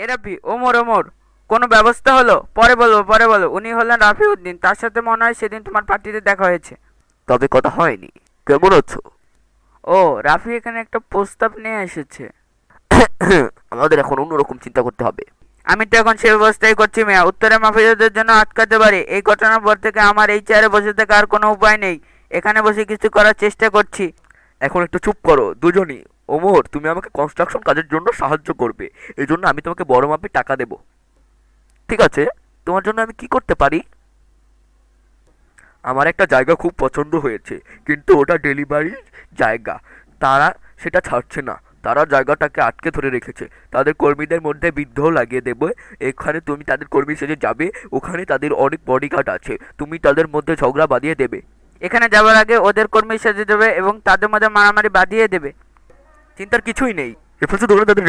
এ রাফি, ওমর ওমর, কোনো ব্যবস্থা হলো? পরে বলবো পরে বলো। উনি হলেন রাফি উদ্দিন, তার সাথে মনে হয় সেদিন তোমার পার্টিতে দেখা হয়েছে। তবে কথা হয়নি। কেমন আছো? ও, রাফি এখানে একটা প্রস্তাব নিয়ে এসেছে। আমাদের এখন অন্যরকম চিন্তা করতে হবে। আমি তো এখন সে ব্যবস্থাই করছি মিয়া, উত্তরে মাফিয়াদের জন্য আটকাতে পারি। এই ঘটনার পর থেকে আমার এই চেয়ারে বসে থাকা আর কোনো উপায় নেই। এখানে বসে কিছু করার চেষ্টা করছি। এখন একটু চুপ করো দুজনই। ওমর, তুমি আমাকে কনস্ট্রাকশন কাজের জন্য সাহায্য করবে। এই জন্য আমি তোমাকে বড় মাপে টাকা দেব। ঠিক আছে, তোমার জন্য আমি কি করতে পারি? আমার একটা জায়গা খুব পছন্দ হয়েছে, কিন্তু ওটা ডেলিভারি জায়গা। তারা সেটা ছাড়ছে না। তারা জায়গাটাকে আটকে ধরে রেখেছে। তাদের কর্মীদের মধ্যে বিদ্রোহ লাগিয়ে দেবে। এখানে তুমি তাদের কর্মী সেজে যাবে। ওখানে তাদের অনেক বডিগার্ড আছে। তুমি তাদের মধ্যে ঝগড়া বাঁধিয়ে দেবে। এখানে যাওয়ার আগে ওদের কর্মী সেজে দেবে এবং তাদের মধ্যে মারামারি বাঁধিয়ে দেবে। চিন্তার কিছুই নেই। এরপর শুধু ওরা তাদের